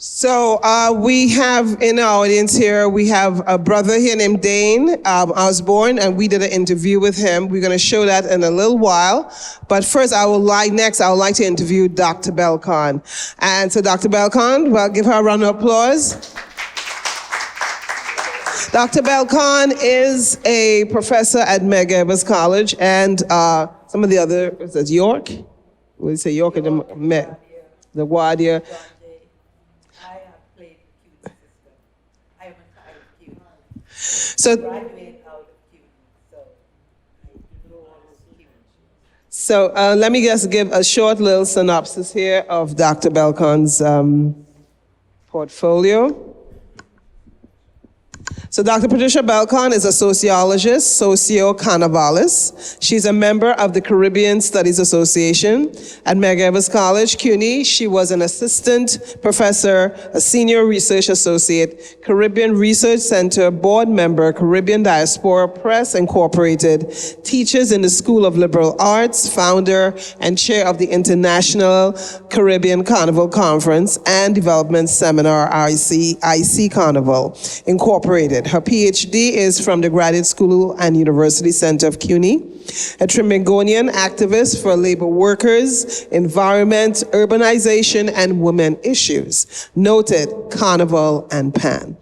So we have in our audience here, we have a brother here named Dane Osborne, and we did an interview with him. We're going to show that in a little while. But first, I would like to interview Dr. Belcon. And so Dr. Belcon, well, give her a round of applause. Dr. Belcon is a professor at Medgar Evers College and some of the other, is it York? What do you say, York or the LaGuardia? So let me just give a short little synopsis here of Dr. Belcon's portfolio. So Dr. Patricia Belcon is a sociologist, socio-carnavalist. She's a member of the Caribbean Studies Association at Medgar Evers College, CUNY. She was an assistant professor, a senior research associate, Caribbean Research Center board member, Caribbean Diaspora Press Incorporated, teaches in the School of Liberal Arts, founder and chair of the International Caribbean Carnival Conference and Development Seminar, IC Carnival Incorporated. Her PhD is from the Graduate School and University Center of CUNY, a Trimegonian activist for labor workers, environment, urbanization, and women issues. Noted Carnival and Pan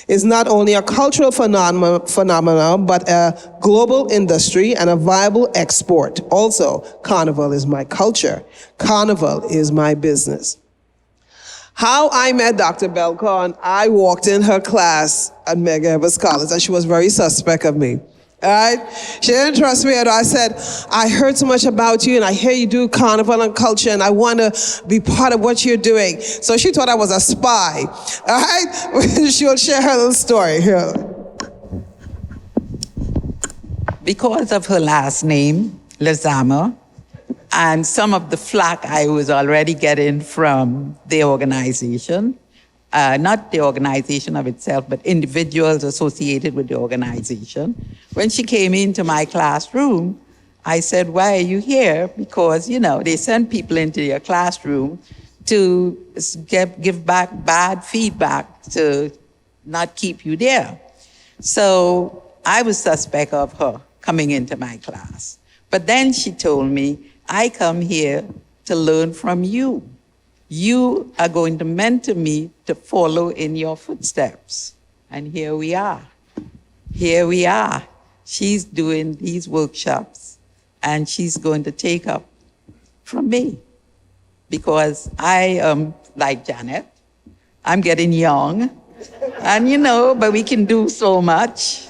is not only a cultural phenomenon, but a global industry and a viable export. Also, Carnival is my culture. Carnival is my business. How I met Dr. Belcon, I walked in her class at Medgar Evers College, and she was very suspect of me. All right? She didn't trust me at all. I said, I heard so much about you, and I hear you do carnival and culture, and I want to be part of what you're doing. So she thought I was a spy. All right? She'll share her little story here. Because of her last name, Lezama, and some of the flack I was already getting from the organization, not the organization of itself, but individuals associated with the organization. When she came into my classroom, I said, why are you here? Because, they send people into your classroom to give back bad feedback to not keep you there. So I was suspect of her coming into my class. But then she told me, I come here to learn from you. You are going to mentor me to follow in your footsteps. And here we are. Here we are. She's doing these workshops, and she's going to take up from me. Because I am like Janet. I'm getting young. And but we can do so much.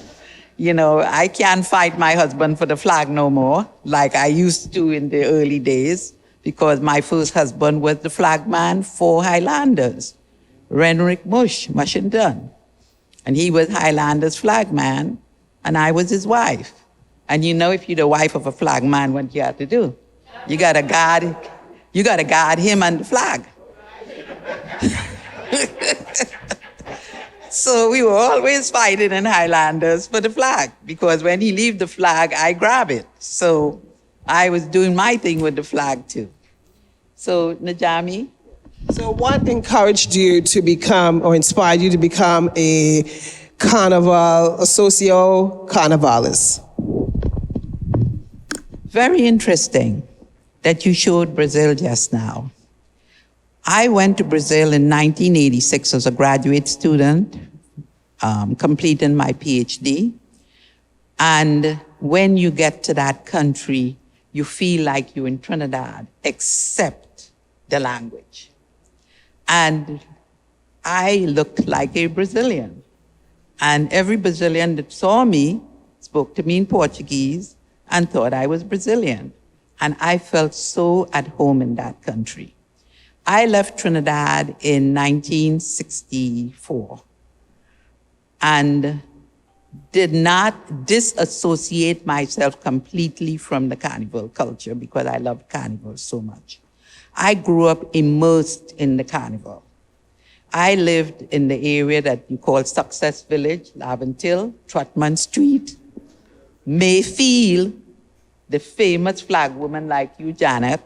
I can't fight my husband for the flag no more, like I used to in the early days, because my first husband was the flagman for Highlanders, Renrick Mushington. And he was Highlanders flagman, and I was his wife. And if you're the wife of a flagman, what you have to do? You gotta guard him and the flag. So we were always fighting in Highlanders for the flag, because when he leave the flag, I grab it. So I was doing my thing with the flag too. So Najami? So what encouraged you to become, or inspired you to become a socio-carnavalist? Very interesting that you showed Brazil just now. I went to Brazil in 1986 as a graduate student, completing my PhD. And when you get to that country, you feel like you're in Trinidad, except the language. And I looked like a Brazilian. And every Brazilian that saw me spoke to me in Portuguese and thought I was Brazilian. And I felt so at home in that country. I left Trinidad in 1964 and did not disassociate myself completely from the carnival culture because I loved carnival so much. I grew up immersed in the carnival. I lived in the area that you call Success Village, Laventille, Trotman Street, Mayfield. The famous flag woman like you, Janet,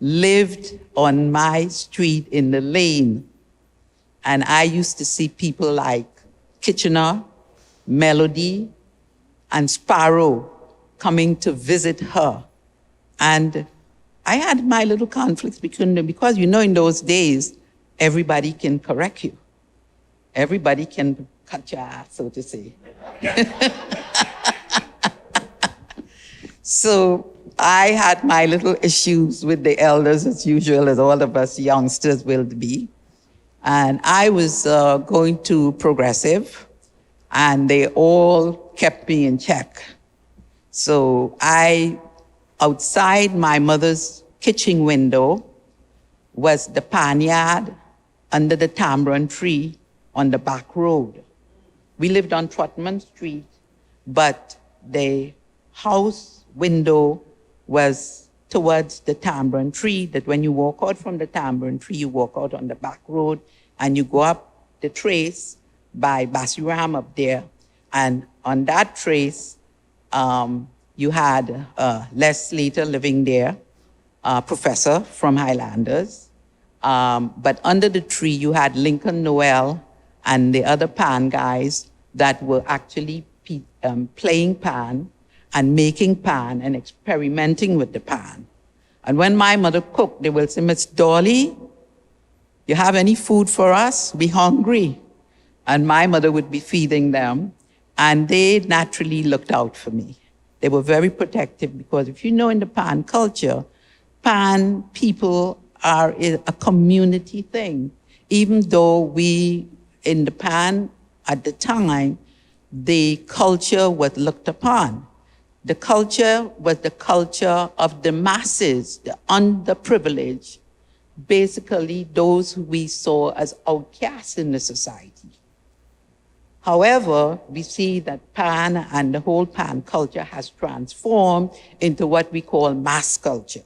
lived on my street in the lane And I used to see people like Kitchener, Melody, and Sparrow coming to visit her. And I had my little conflicts between them because, you know, in those days, everybody can correct you. Everybody can cut your ass, so to say. So I had my little issues with the elders, as usual, as all of us youngsters will be. And I was going to Progressive, and they all kept me in check. So outside my mother's kitchen window was the panyard under the tamarind tree on the back road. We lived on Trotman Street, but the house window was towards the tamarind tree, that when you walk out from the tamarind tree, you walk out on the back road and you go up the trace by Basiram up there. And on that trace, you had Les Slater living there, a professor from Highlanders. But under the tree, you had Lincoln Noel and the other pan guys that were actually playing pan and making pan and experimenting with the pan. And when my mother cooked, they will say, "Miss Dolly, you have any food for us? We hungry." And my mother would be feeding them, and they naturally looked out for me. They were very protective because if you know in the pan culture, pan people are a community thing. Even though we, in the pan at the time, the culture was looked upon. The culture was the culture of the masses, the underprivileged, basically those who we saw as outcasts in the society. However, we see that pan and the whole pan culture has transformed into what we call mass culture.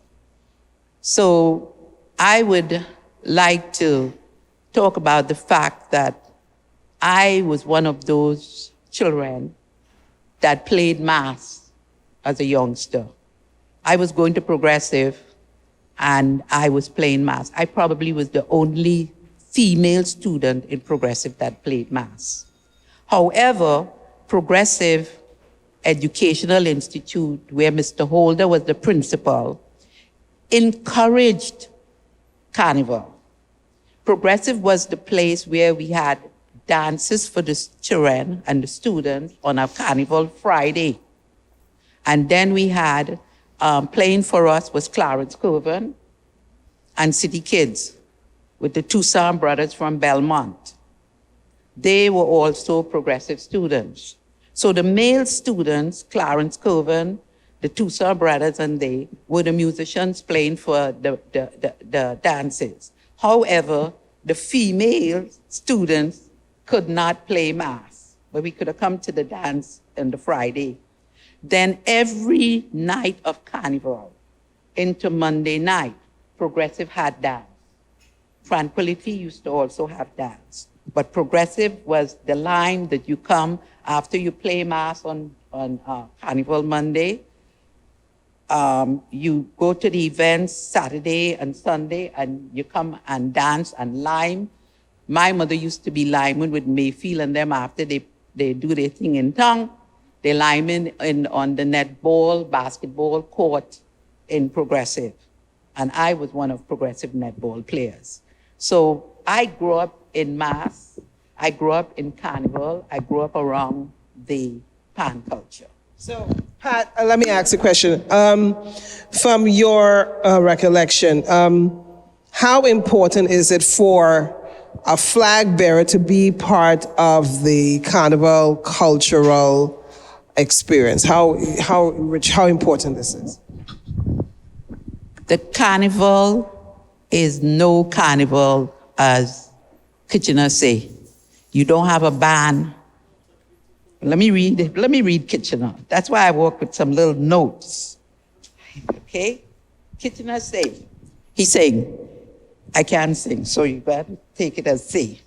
So I would like to talk about the fact that I was one of those children that played mass as a youngster. I was going to Progressive and I was playing mass. I probably was the only female student in Progressive that played mass. However, Progressive Educational Institute, where Mr. Holder was the principal, encouraged carnival. Progressive was the place where we had dances for the children and the students on a carnival Friday. And then we had, playing for us was Clarence Coven and City Kids with the Toussaint brothers from Belmont. They were also Progressive students. So the male students, Clarence Coven, the Toussaint brothers, and they were the musicians playing for the dances. However, the female students could not play mass, but we could have come to the dance on the Friday. Then every night of carnival into Monday night, Progressive had dance. Tranquility used to also have dance. But Progressive was the line that you come after you play mass on Carnival Monday. You go to the events Saturday and Sunday, and you come and dance and lime. My mother used to be liming with Mayfield and them after they do their thing in town. They lime on the netball, basketball court in Progressive. And I was one of Progressive netball players. So I grew up in mass, I grew up in carnival, I grew up around the pan culture. So, Pat, let me ask a question. From your recollection, how important is it for a flag bearer to be part of the carnival cultural experience? How rich, how important this is? The carnival is no carnival, as Kitchener say. You don't have a band. Let me read Kitchener. That's why I work with some little notes. Okay? Kitchener say, he's saying, I can't sing, so you better take it as say.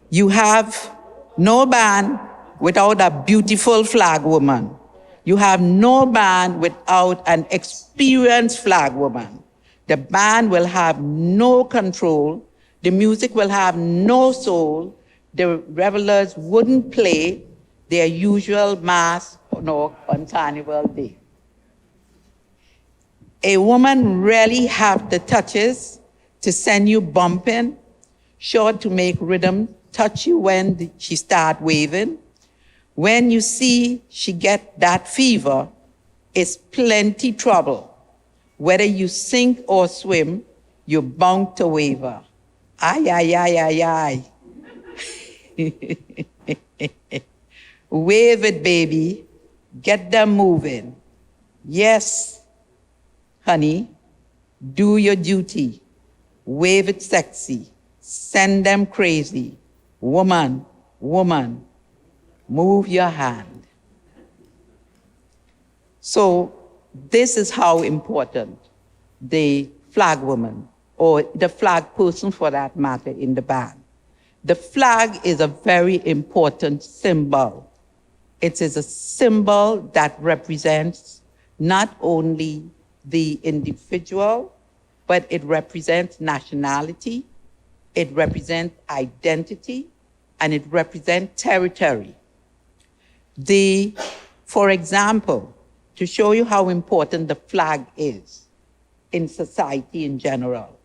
You have no band without a beautiful flag woman. You have no band without an experienced flag woman. The band will have no control. The music will have no soul. The revelers wouldn't play their usual mass nor on Carnival Day. A woman really have the touches to send you bumping, sure to make rhythm touch you when she start waving. When you see she get that fever, it's plenty trouble. Whether you sink or swim, you're bound to waver. Ay, ay, ay, ay, ay. Wave it, baby. Get them moving. Yes, honey, do your duty. Wave it sexy. Send them crazy. Woman, woman, move your hand. So this is how important the flag woman, or the flag person for that matter, in the band. The flag is a very important symbol. It is a symbol that represents not only the individual, but it represents nationality, it represents identity, and it represents territory. For example, to show you how important the flag is in society in general,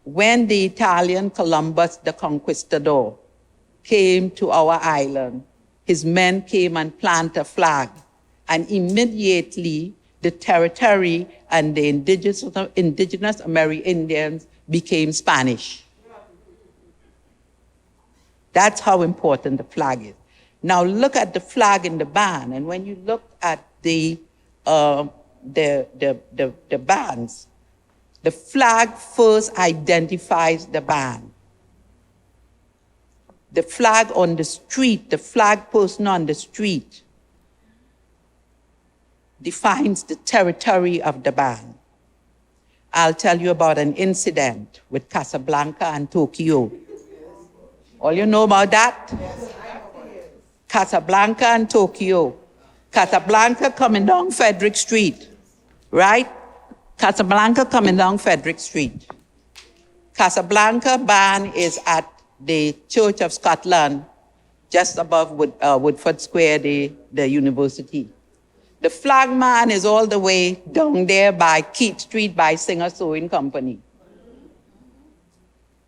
when the Italian Columbus the Conquistador came to our island, his men came and planted a flag, and immediately the territory and the indigenous Amerindians became Spanish. That's how important the flag is. Now look at the flag in the band, and when you look at the bands, the flag first identifies the band. The flag on the street, the flag person on the street defines the territory of the band. I'll tell you about an incident with Casablanca and Tokyo. All you know about that? Casablanca and Tokyo. Casablanca coming down Frederick Street, right? Casablanca coming down Frederick Street. Casablanca band is at the Church of Scotland, just above Woodford Square, the university. The flag man is all the way down there by Keith Street by Singer Sewing Company.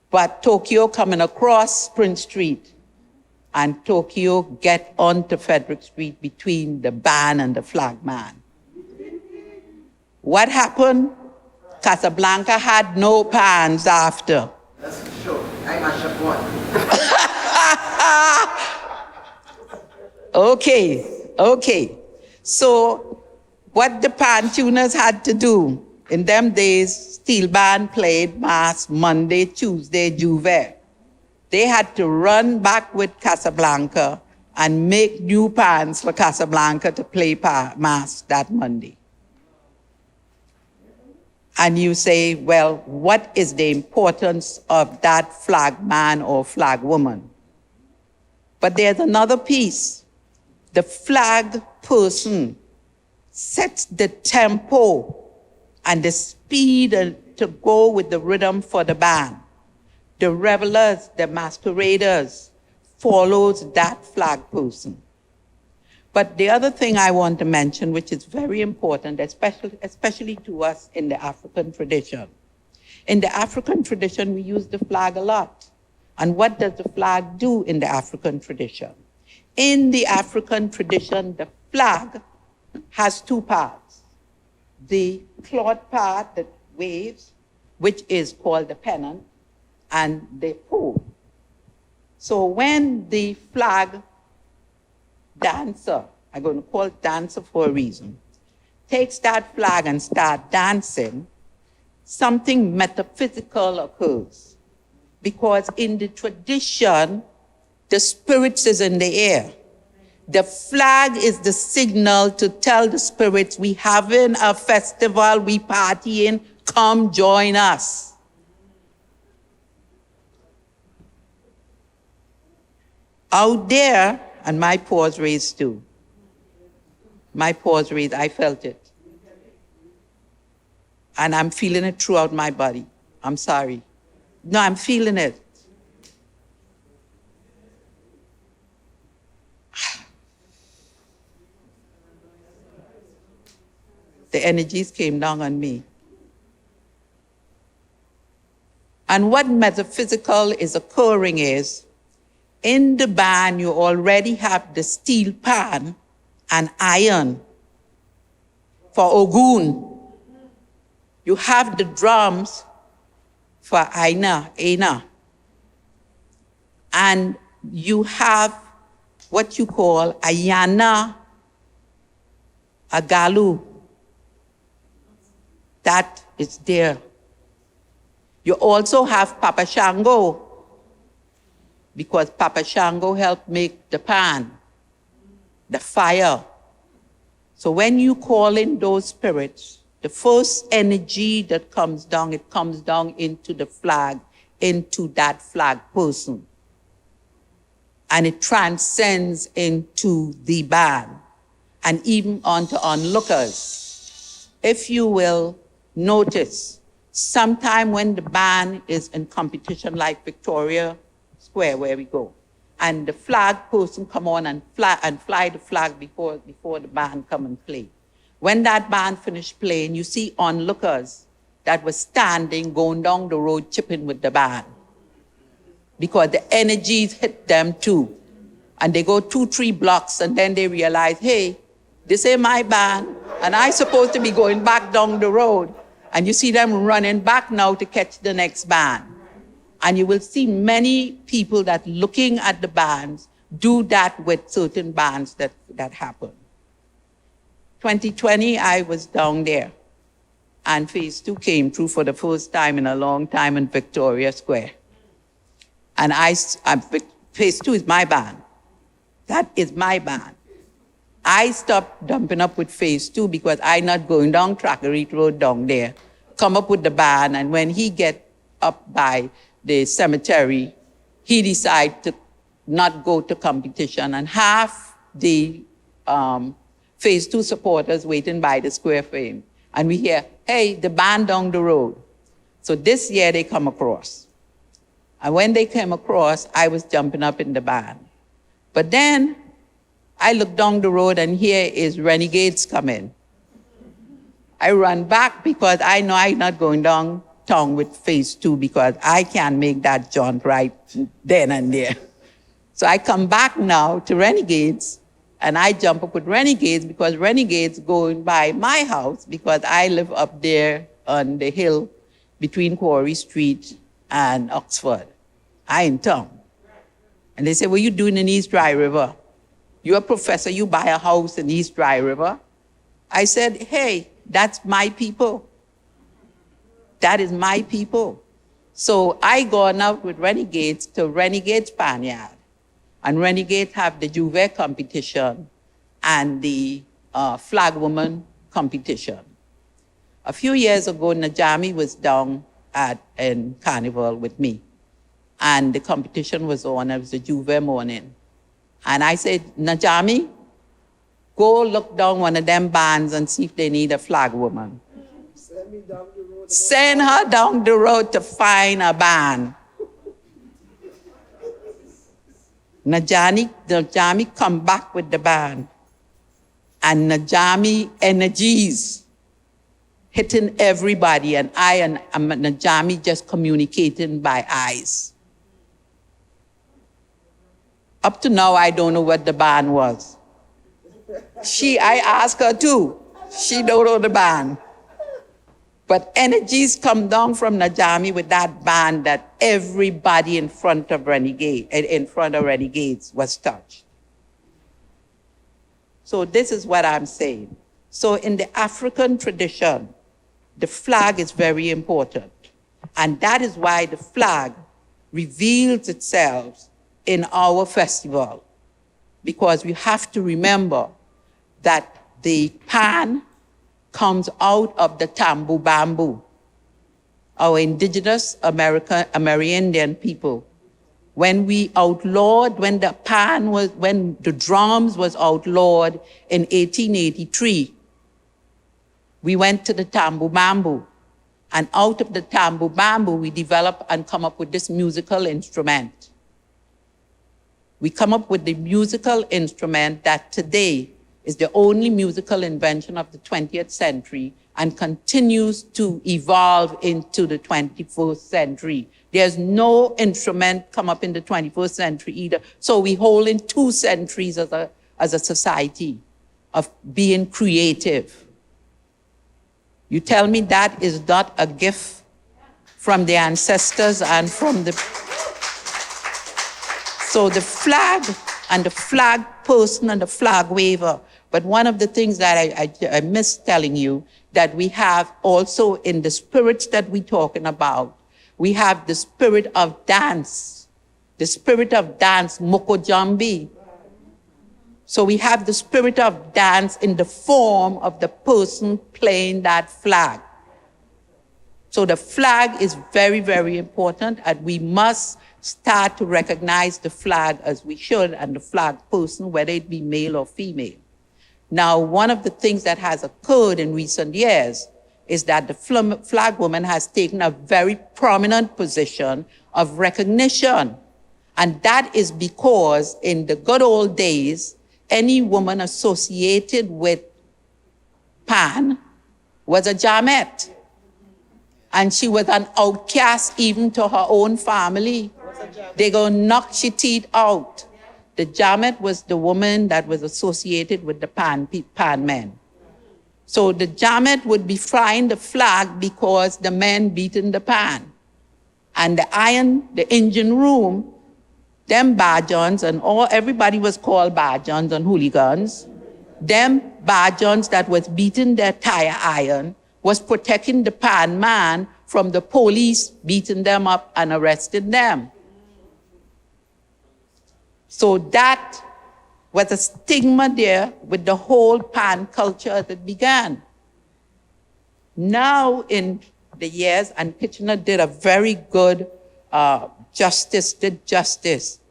But Tokyo coming across Prince Street, and Tokyo get onto Frederick Street between the band and the flag man. What happened? Casablanca had no pants after. That's for sure. I must have one. Okay. So what the pan tuners had to do, in them days, steel band played mass Monday, Tuesday, Juve. They had to run back with Casablanca and make new pants for Casablanca to play mass that Monday. And you say, well, what is the importance of that flag man or flag woman? But there's another piece. The flag person sets the tempo and the speed to go with the rhythm for the band. The revelers, the masqueraders, follows that flag person. But the other thing I want to mention, which is very important, especially to us in the African tradition. In the African tradition, we use the flag a lot. And what does the flag do in the African tradition? In the African tradition, the flag has two parts. The cloth part that waves, which is called the pennant, and the pole. So when the flag dancer, I'm going to call it dancer for a reason, takes that flag and start dancing, something metaphysical occurs. Because in the tradition, the spirits is in the air. The flag is the signal to tell the spirits, we having a festival, we partying, come join us. Out there, and my paws raised too. My paws raised, I felt it. And I'm feeling it throughout my body. I'm sorry. No, I'm feeling it. The energies came down on me. And what metaphysical is occurring is, in the band, you already have the steel pan and iron for Ogun. You have the drums for Aina. And you have what you call Ayana Agalu. That is there. You also have Papa Shango, because Papa Shango helped make the pan, the fire. So when you call in those spirits, the first energy that comes down, it comes down into the flag, into that flag person. And it transcends into the band and even onto onlookers. If you will notice, sometime when the band is in competition like Victoria Square where we go, and the flag person come on and fly the flag before the band come and play. When that band finished playing, you see onlookers that were standing, going down the road, chipping with the band. Because the energies hit them too. And they go 2-3 blocks and then they realize, hey, this ain't my band, and I'm supposed to be going back down the road. And you see them running back now to catch the next band. And you will see many people that looking at the bands do that with certain bands that happen. 2020, I was down there. And Phase 2 came through for the first time in a long time in Victoria Square. And Phase 2 is my band. That is my band. I stopped dumping up with Phase 2 because I'm not going down Trackery Road down there. Come up with the band, and when he get up by the cemetery, he decide to not go to competition. And half the Phase 2 supporters waiting by the square for him. And we hear, hey, the band down the road. So this year they come across. And when they came across, I was jumping up in the band. But then I look down the road and here is Renegades coming. I run back because I know I'm not going downtown with Phase 2 because I can't make that jaunt right then and there. So I come back now to Renegades and I jump up with Renegades because Renegades going by my house because I live up there on the hill between Quarry Street and Oxford. I in town. And they say, what are you doing in East Dry River? You're a professor, you buy a house in East Dry River. I said, hey, that's my people. That is my people. So I gone out with Renegades to Renegades Panyard. And Renegades have the Juve competition and the Flag Woman competition. A few years ago, Najami was down in Carnival with me. And the competition was on, it was a Juve morning. And I said, Najami, go look down one of them bands and see if they need a flag woman. Send me down the road. Send her down the road to find a band. Najami come back with the band. And Najami energies hitting everybody. And I and Najami just communicating by eyes. Up to now, I don't know what the band was. I asked her too. She don't know the band. But energies come down from Najami with that band that everybody in front of Renegades was touched. So this is what I'm saying. So in the African tradition, the flag is very important. And that is why the flag reveals itself in our festival, because we have to remember that the pan comes out of the tambu bamboo. Our indigenous Amerindian people, when we outlawed, when the drums was outlawed in 1883, we went to the tambu bamboo And out of the tambu bamboo, we develop and come up with this musical instrument. We come up with the musical instrument that today is the only musical invention of the 20th century and continues to evolve into the 21st century. There's no instrument come up in the 21st century either. So we hold in 2 centuries as a society of being creative. You tell me that is not a gift from the ancestors and from the... So the flag and the flag person and the flag waver. But one of the things that I missed telling you, that we have also in the spirits that we're talking about, we have the spirit of dance. The spirit of dance, Moko Jambi. So we have the spirit of dance in the form of the person playing that flag. So the flag is very, very important, and we must start to recognize the flag as we should, and the flag person, whether it be male or female. Now, one of the things that has occurred in recent years is that the flag woman has taken a very prominent position of recognition. And that is because in the good old days, any woman associated with Pan was a Jamet. And she was an outcast even to her own family. They gonna knock she teeth out. The Jamet was the woman that was associated with the Pan men. So the Jamet would be flying the flag because the men beaten the Pan. And the engine room, them Bajans and everybody was called Bajans and hooligans. Them Bajans that was beating their tire iron was protecting the Pan man from the police beating them up and arresting them. So that was a stigma there with the whole Pan culture that began. Now in the years, and Kitchener did a very good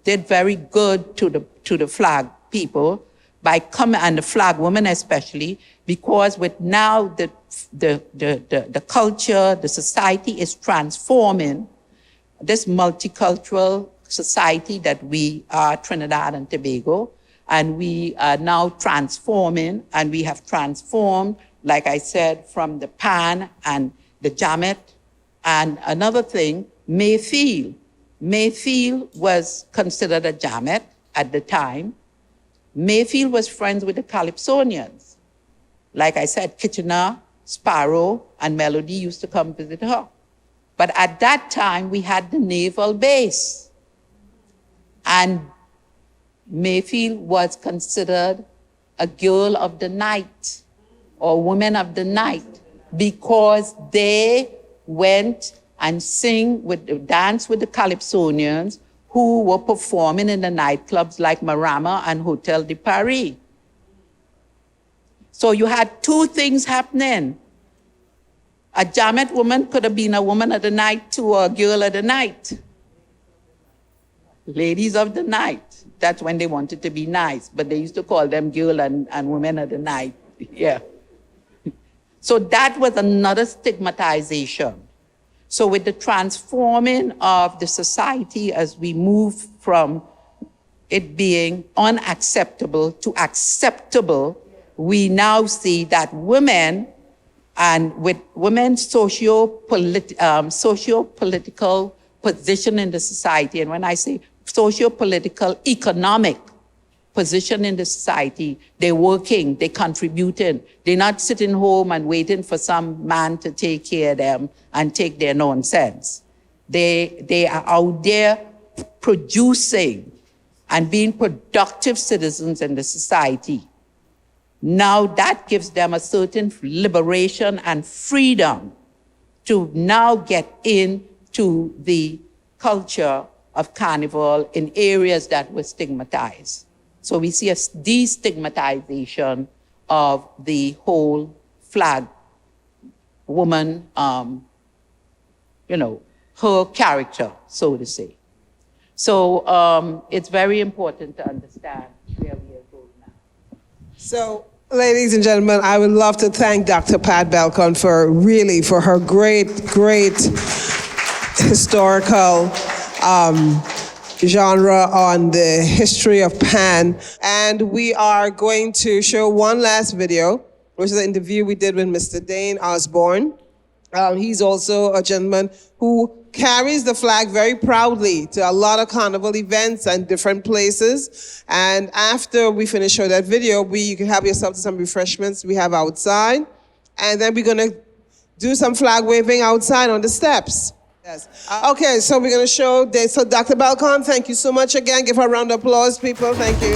did very good to the flag people by coming, and the flag women especially, because with now the culture, the society is transforming. This multicultural society that we are, Trinidad and Tobago, and we are now transforming, and we have transformed, like I said, from the Pan and the Jamet. And another thing, Mayfield. Mayfield was considered a Jamet at the time. Mayfield was friends with the Calypsonians. Like I said, Kitchener, Sparrow, and Melody used to come visit her. But at that time, we had the naval base. And Mayfield was considered a girl of the night or woman of the night because they went and dance with the Calypsonians who were performing in the nightclubs like Marama and Hotel de Paris. So you had 2 things happening. A Jamet woman could have been a woman of the night to a girl of the night. Ladies of the night. That's when they wanted to be nice, but they used to call them girl and women of the night. Yeah. So that was another stigmatization. So with the transforming of the society as we move from it being unacceptable to acceptable, we now see that women, and with women's socio-political position in the society, and when I say socio-political, economic position in the society, they're working, they're contributing. They're not sitting home and waiting for some man to take care of them and take their nonsense. They are out there producing and being productive citizens in the society. Now that gives them a certain liberation and freedom to now get into the culture of carnival in areas that were stigmatized. So we see a destigmatization of the whole flag woman, her character, so to say. So it's very important to understand where we are going now. So Ladies and gentlemen, I would love to thank Dr. Pat Belcon for her great historical genre on the history of Pan. And we are going to show one last video, which is an interview we did with Mr. Dane Osborne. He's also a gentleman who carries the flag very proudly to a lot of carnival events and different places. And after we finish showing that video, you can help yourself to some refreshments we have outside. And then we're gonna do some flag waving outside on the steps. Yes. Okay, so we're gonna show, so Dr. Belcon, thank you so much again. Give her a round of applause, people, thank you.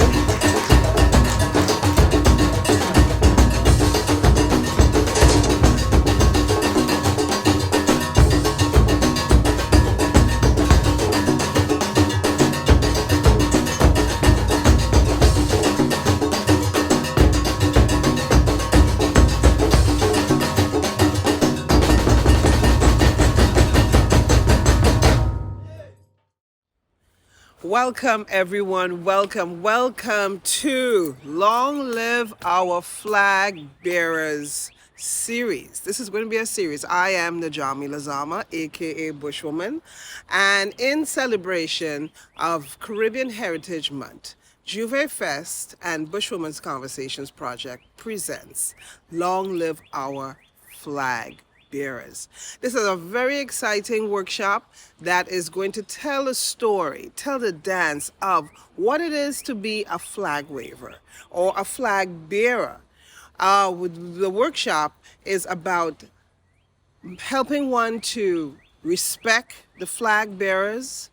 Welcome, everyone. Welcome to Long Live Our Flag Bearers series. This is going to be a series. I am Najami Lazama, aka Bushwoman, and in celebration of Caribbean Heritage Month, Juve Fest and Bushwoman's Conversations Project presents Long Live Our Flag Bearers. This is a very exciting workshop that is going to tell a story, tell the dance of what it is to be a flag waver or a flag bearer. The workshop is about helping one to respect the flag bearers,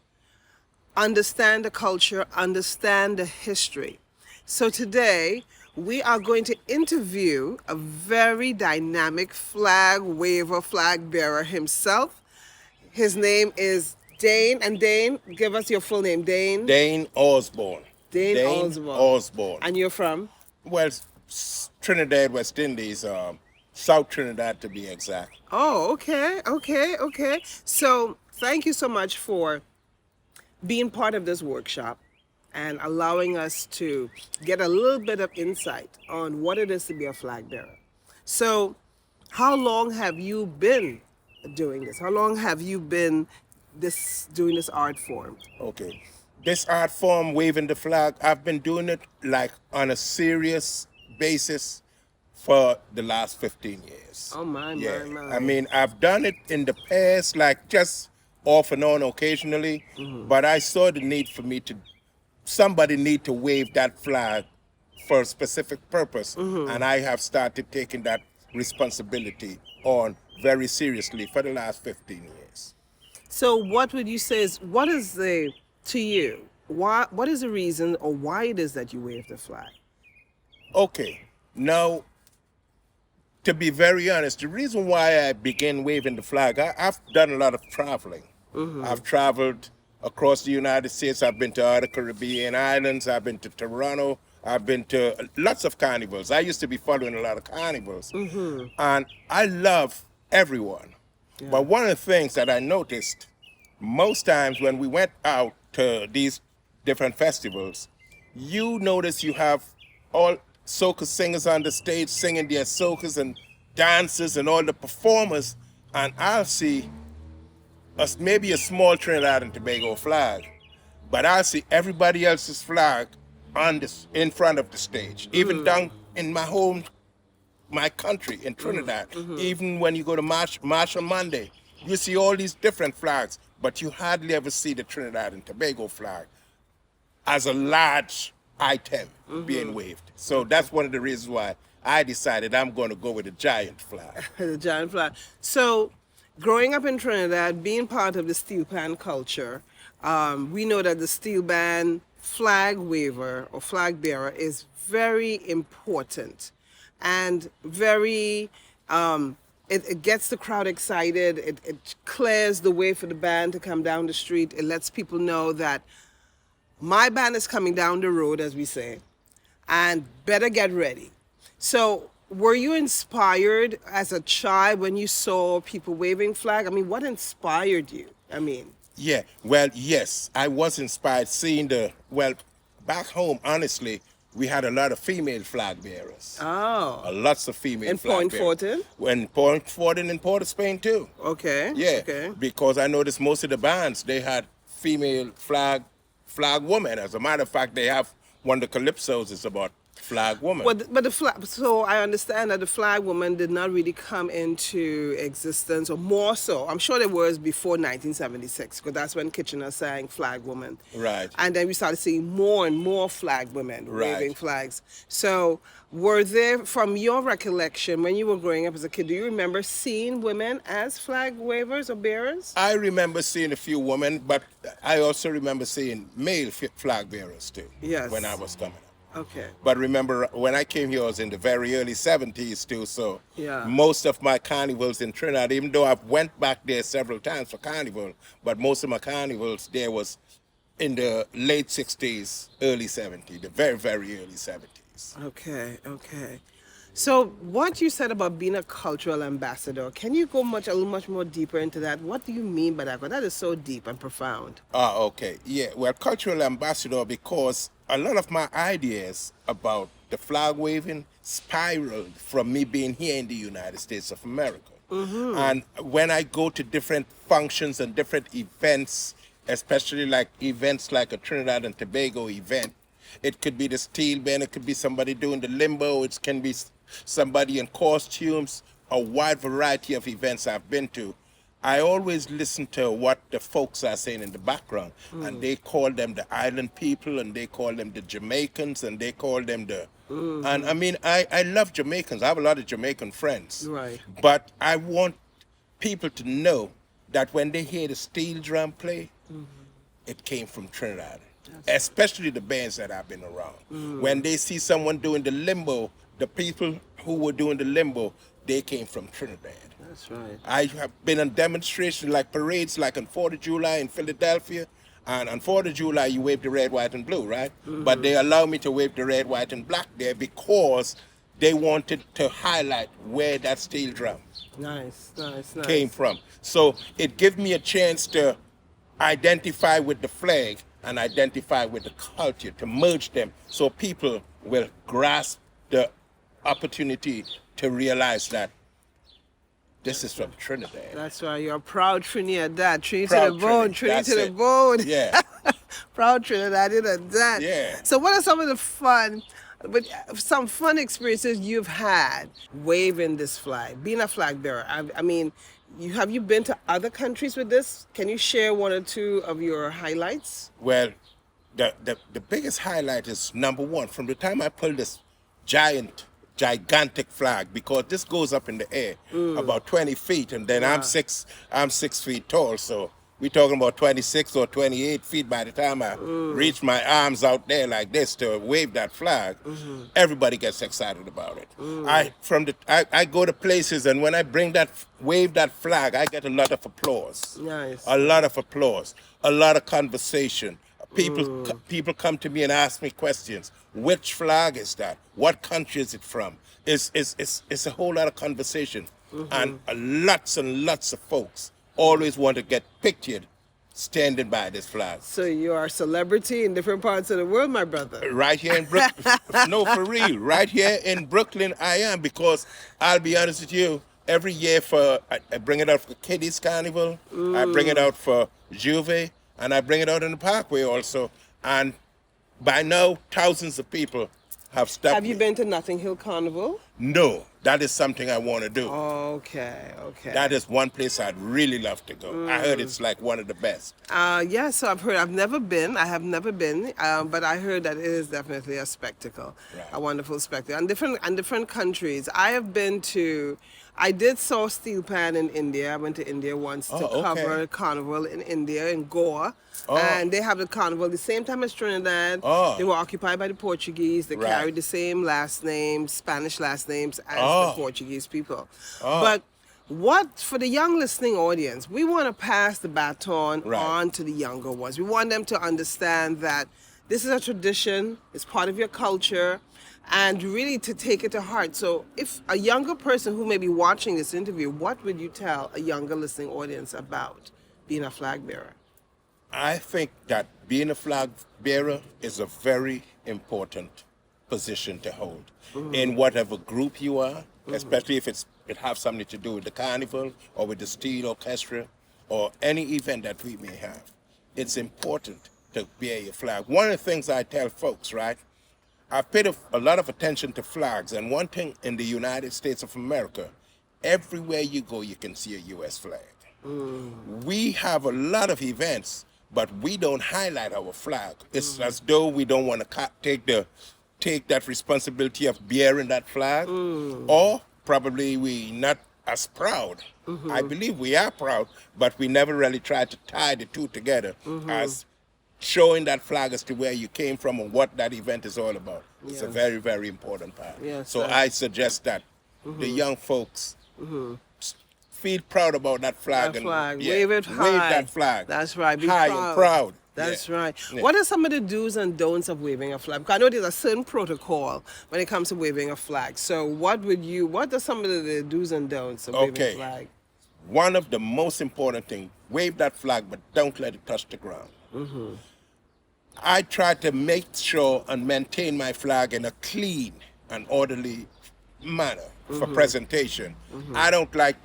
understand the culture, understand the history. So today, we are going to interview a very dynamic flag waver, flag bearer himself. His name is Dane. And Dane, give us your full name. Dane Osborne. Dane Osborne. And you're from? Well, Trinidad, West Indies, South Trinidad to be exact. Oh, okay. So thank you so much for being part of this workshop and allowing us to get a little bit of insight on what it is to be a flag bearer. So how long have you been doing this? How long have you been doing this art form? Okay. This art form, waving the flag, I've been doing it like on a serious basis for the last 15 years. Oh my. I mean, I've done it in the past, like just off and on occasionally, but I saw the need for me somebody need to wave that flag for a specific purpose. And I have started taking that responsibility on very seriously for the last 15 years. So what would you say what is the reason or why it is that you wave the flag? Okay, now, to be very honest, the reason why I began waving the flag, I've done a lot of traveling. I've traveled across the United States. I've been to other Caribbean islands. I've been to Toronto. I've been to lots of carnivals. I used to be following a lot of carnivals. And I love everyone. Yeah. But one of the things that I noticed, most times when we went out to these different festivals, you notice you have all soca singers on the stage singing their soca's and dancers and all the performers, and I'll see maybe a small Trinidad and Tobago flag, but I'll see everybody else's flag in front of the stage. Even down in my country in Trinidad, even when you go to Marshall Monday, you see all these different flags, but you hardly ever see the Trinidad and Tobago flag as a large item being waved. So that's one of the reasons why I decided I'm going to go with a giant flag. The giant flag. So growing up in Trinidad, being part of the steel pan culture, we know that the steel band flag waver or flag bearer is very important and very, it gets the crowd excited. It clears the way for the band to come down the street. It lets people know that my band is coming down the road, as we say, and better get ready. So were you inspired as a child when you saw people waving flag? I mean, what inspired you? I mean. Yeah, well, yes, I was inspired seeing back home, honestly, we had a lot of female flag bearers. Oh, Lots of female in flag Point bearers. Fortin? When Point Fortin in Port of Spain too. Okay. Yeah, Okay. because I noticed most of the bands, they had female flag women. As a matter of fact, they have one of the calypsos is about flag woman. Well, but the flag. So I understand that the flag woman did not really come into existence, or more so. I'm sure there was before 1976, because that's when Kitchener sang Flag Woman. Right. And then we started seeing more and more flag women Right. waving flags. So were there, from your recollection, when you were growing up as a kid, do you remember seeing women as flag wavers or bearers? I remember seeing a few women, but I also remember seeing male flag bearers too. Yes. When I was coming up. Okay. But remember, when I came here, I was in the very early 70s too, so Yeah. most of my carnivals in Trinidad, even though I've went back there several times for carnival, but most of my carnivals there was in the late 60s, early 70s, the very, very early 70s. Okay, okay. So what you said about being a cultural ambassador, can you go a little much more deeper into that? What do you mean by that? Because that is so deep and profound. Okay. Yeah, well, cultural ambassador, because a lot of my ideas about the flag waving spiraled from me being here in the United States of America. And when I go to different functions and different events, especially like events like a Trinidad and Tobago event, it could be the steel band, it could be somebody doing the limbo, it can be somebody in costumes, a wide variety of events I've been to. I always listen to what the folks are saying in the background, and they call them the island people, and they call them the Jamaicans, and they call them the... And I mean, I love Jamaicans. I have a lot of Jamaican friends. Right. But I want people to know that when they hear the steel drum play, it came from Trinidad, especially the bands that I've been around. When they see someone doing the limbo, the people who were doing the limbo, they came from Trinidad. That's right. I have been on demonstrations like parades, like on 4th of July in Philadelphia. And on 4th of July, you wave the red, white, and blue, right? But they allow me to wave the red, white, and black there because they wanted to highlight where that steel drum Nice, nice, nice. came from. So it gives me a chance to identify with the flag and identify with the culture, to merge them so people will grasp the opportunity to realize that this is from Trinidad. That's right. You're a proud Trinidad. Trinity Proud to the bone. Trini, Trinity that's to the it. bone. Yeah. Proud Trinidad and that. Yeah. So what are some of the some fun experiences you've had waving this flag, being a flag bearer? I mean, have you been to other countries with this? Can you share one or two of your highlights? Well, the biggest highlight is number one, from the time I pulled this gigantic flag, because this goes up in the air about 20 feet, and then I'm 6 feet tall, so we're talking about 26 or 28 feet by the time I reach my arms out there like this to wave that flag. Everybody gets excited about it. I go to places, and when I wave that flag, I get a lot of applause. Nice. A lot of applause, a lot of conversation. People come to me and ask me questions. Which flag is that? What country is it from? It's a whole lot of conversation. And lots of folks always want to get pictured standing by this flag. So you are a celebrity in different parts of the world, my brother. Right here in Brooklyn. No, for real. Right here in Brooklyn, I am, because I'll be honest with you, every year I bring it out for Kiddies Carnival, I bring it out for Juve, and I bring it out in the Parkway also. And by now, thousands of people have stopped Have you me. been to Notting Hill Carnival? No, that is something I want to do. Okay. That is one place I'd really love to go. I heard it's like one of the best. Yeah, so I've heard. I've never been. I have never been, but I heard that it is definitely a spectacle, Right. a wonderful spectacle. And different countries. I have been to. I did saw Steel Pan in India. I went to India once to Oh, okay. cover a carnival in India, in Goa. Oh. And they have the carnival the same time as Trinidad. Oh. They were occupied by the Portuguese. They Right. carried the same last names, Spanish last names as Oh. the Portuguese people. Oh. But what, for the young listening audience, we want to pass the baton Right. on to the younger ones. We want them to understand that this is a tradition, it's part of your culture, and really to take it to heart. So if a younger person who may be watching this interview, what would you tell a younger listening audience about being a flag bearer? I think that being a flag bearer is a very important position to hold in whatever group you are, especially if it has something to do with the carnival or with the steel orchestra or any event that we may have. It's important to bear your flag. One of the things I tell folks, right? I've paid a lot of attention to flags, and one thing in the United States of America, everywhere you go, you can see a U.S. flag. We have a lot of events, but we don't highlight our flag. It's as though we don't want to take that responsibility of bearing that flag, or probably we not as proud. I believe we are proud, but we never really tried to tie the two together as showing that flag as to where you came from and what that event is all about. It's a very, very important part. Yes, So sir. I suggest that the young folks feel proud about that flag. That and flag. yeah, Wave it high. Wave that flag. That's right. Be high proud. and proud. That's Yeah. right. Yeah. What are some of the do's and don'ts of waving a flag? Because I know there's a certain protocol when it comes to waving a flag. So what are some of the do's and don'ts of waving Okay. a flag? One of the most important things, wave that flag, but don't let it touch the ground. I try to make sure and maintain my flag in a clean and orderly manner for presentation. I don't like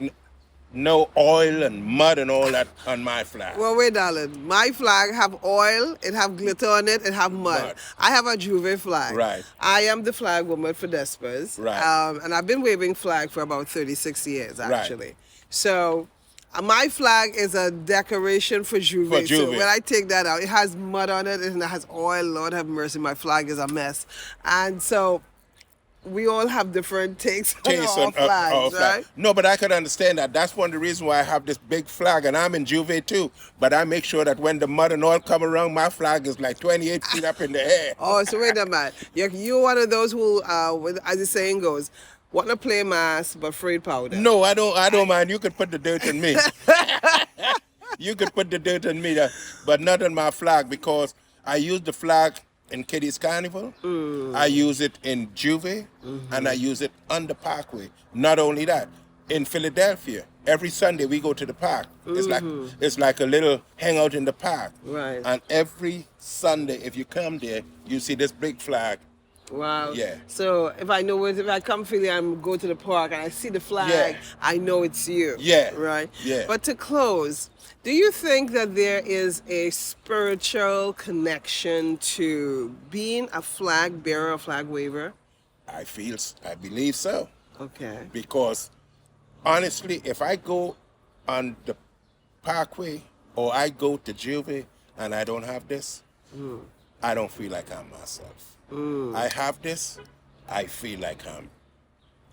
no oil and mud and all that on my flag. Well, wait, darling. My flag have oil, it have glitter on it, it have mud. Mud. I have a Juve flag. Right. I am the flag woman for Despers. Right. And I've been waving flag for about 36 years, Right. actually. So my flag is a decoration for Juve. For So Juve. when I take that out, it has mud on it and it has oil. Lord have mercy, my flag is a mess. And so we all have different takes on Taste our on- flags, our flag. right? No, but I could understand that. That's one of the reasons why I have this big flag, and I'm in Juve too. But I make sure that when the mud and oil come around, my flag is like 28 feet up in the air. Oh, so wait a minute. You're one of those who, as the saying goes, want to play mass but afraid powder. No, I don't mind. You could put the dirt on me. You could put the dirt on me, but not on my flag, because I use the flag in Kitty's Carnival. I use it in Juve, and I use it on the Parkway. Not only that, in Philadelphia, every Sunday we go to the park. It's like a little hangout in the park. Right. And every Sunday, if you come there, you see this big flag. Wow. Yeah. So if I come Philly and go to the park and I see the flag, Yeah. I know it's you. Yeah. Right? Yeah. But to close, do you think that there is a spiritual connection to being a flag bearer, a flag waver? I believe so. Okay. Because honestly, if I go on the Parkway or I go to Juve and I don't have this, I don't feel like I'm myself. I have this, I feel like I'm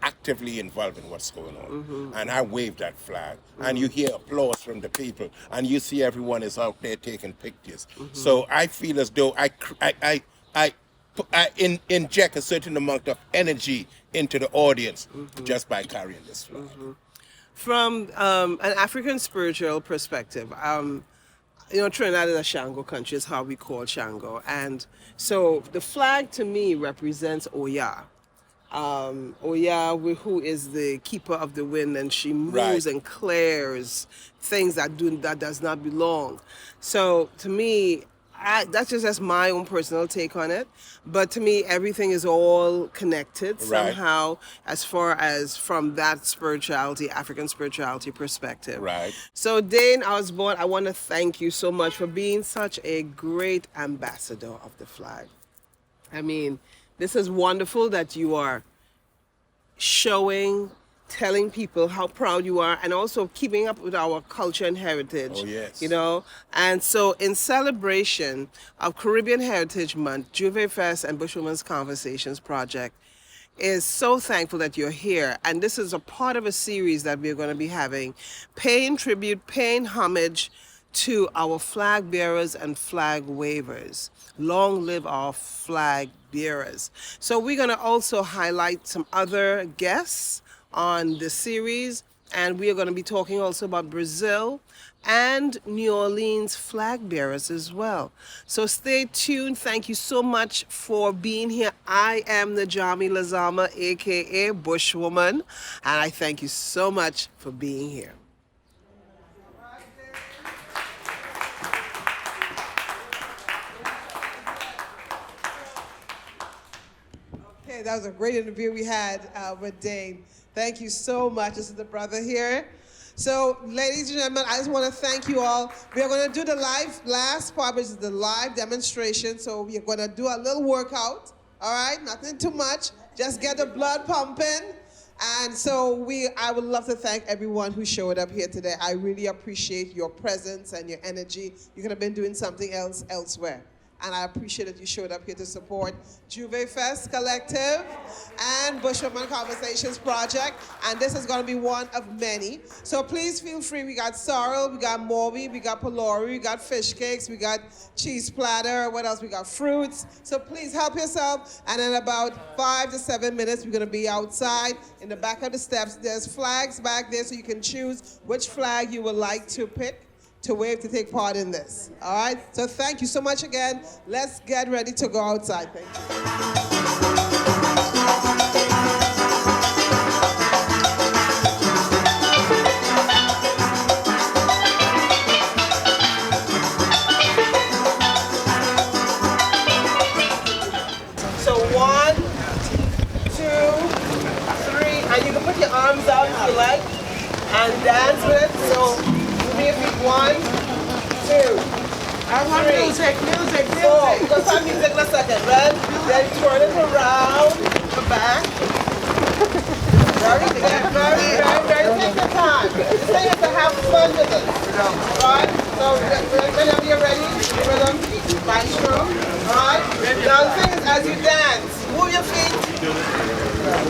actively involved in what's going on. And I wave that flag, and you hear applause from the people, and you see everyone is out there taking pictures. So I feel as though I inject a certain amount of energy into the audience just by carrying this flag. From an African spiritual perspective, Trinidad is a Shango country, is how we call Shango. And so the flag to me represents Oya. Oya, who is the keeper of the wind, and she moves Right. and clears things that does not belong. So to me, that's my own personal take on it. But to me, everything is all connected Right. somehow, as far as from that spirituality, African spirituality perspective. Right. So Dane Osborne, I want to thank you so much for being such a great ambassador of the flag. I mean, this is wonderful that you are showing, telling people how proud you are, and also keeping up with our culture and heritage. Oh, yes. And so in celebration of Caribbean Heritage Month, Juve Fest and Bushwomen's Conversations Project is so thankful that you're here. And this is a part of a series that we're going to be having, paying tribute, paying homage to our flag bearers and flag wavers. Long live our flag bearers. So we're going to also highlight some other guests on the series, and we are going to be talking also about Brazil and New Orleans flag bearers as well. So stay tuned. Thank you so much for being here. I am Najami Lazama, aka Bushwoman, and I thank you so much for being here. Okay, that was a great interview we had with Dane. Thank you so much. This is the brother here. So, ladies and gentlemen, I just want to thank you all. We are going to do the last part, which is the live demonstration. So we are going to do a little workout. All right, nothing too much. Just get the blood pumping. And so I would love to thank everyone who showed up here today. I really appreciate your presence and your energy. You could have been doing something else elsewhere. And I appreciate that you showed up here to support Juve Fest Collective and Bushwoman Conversations Project. And this is going to be one of many. So please feel free. We got sorrel, we got morby, we got pylori, we got fish cakes, we got cheese platter. What else? We got fruits. So please help yourself. And in about 5 to 7 minutes, we're going to be outside in the back of the steps. There's flags back there so you can choose which flag you would like to pick to wave to take part in this. All right? So thank you so much again. Let's get ready to go outside. Thank you. So 1, 2, 3, and you can put your arms out if you like and dance with it. So me if 1, 2. I want music. 4. We're going to start music in a second. Red. Then turn it around the back. Very. Take your time. This thing is to have fun with it. Alright? So whenever you're ready, rhythm, maestro. Alright? Now the thing is, as you dance, move your feet.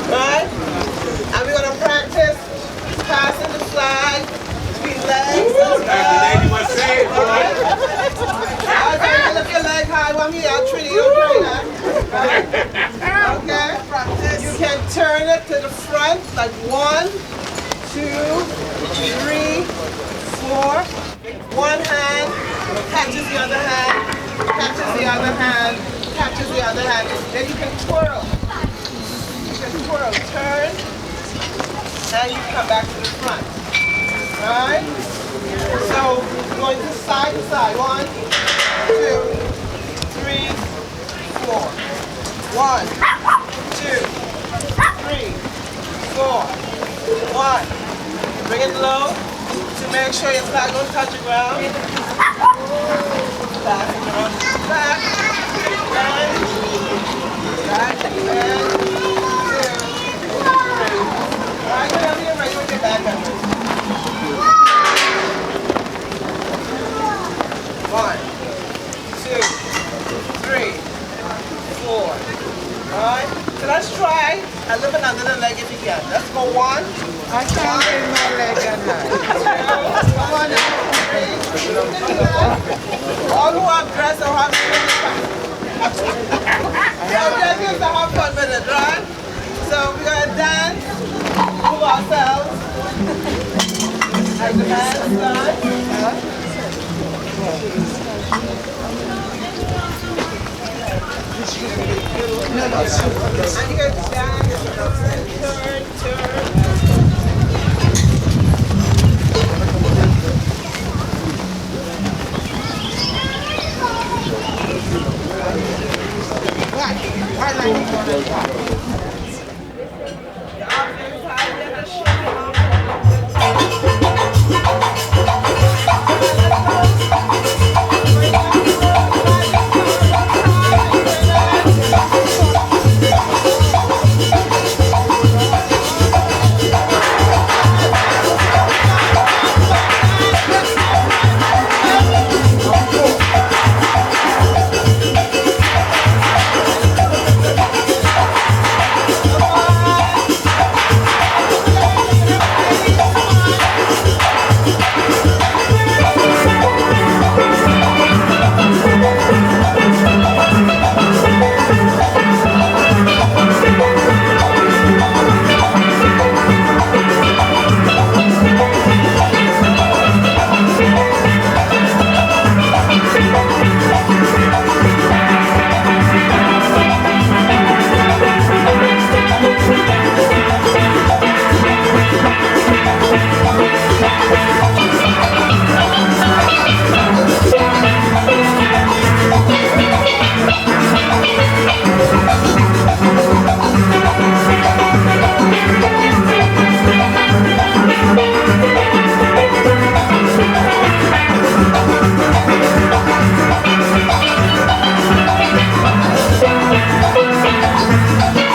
Alright? And we're going to practice passing the flag. Legs. Lady was saying, boy. Lift your leg high. Want me out, Trinity? Don't try that. Okay? You can turn it to the front, like 1, 2, 3, 4. One hand catches the other hand, catches the other hand, catches the other hand. Then you can twirl. You can twirl, turn, and you come back to the front. Alright? So, going to side. 1, 2, 3, 4. 1, 2, 3, 4. 1. Bring it low to make sure your flag don't touch the ground. Back, back, and 2, 3. Alright, whenever you're ready with your back up. 1, 2, 3, 4. Alright? So let's try a little bit under the leg if you can. Let's go 1. I can't bring my leg under. 2, 1, 3. All who have dressed or have just to have fun with it, right? So we're gonna dance, move ourselves. As the hands done. And you can dance, turn. Thank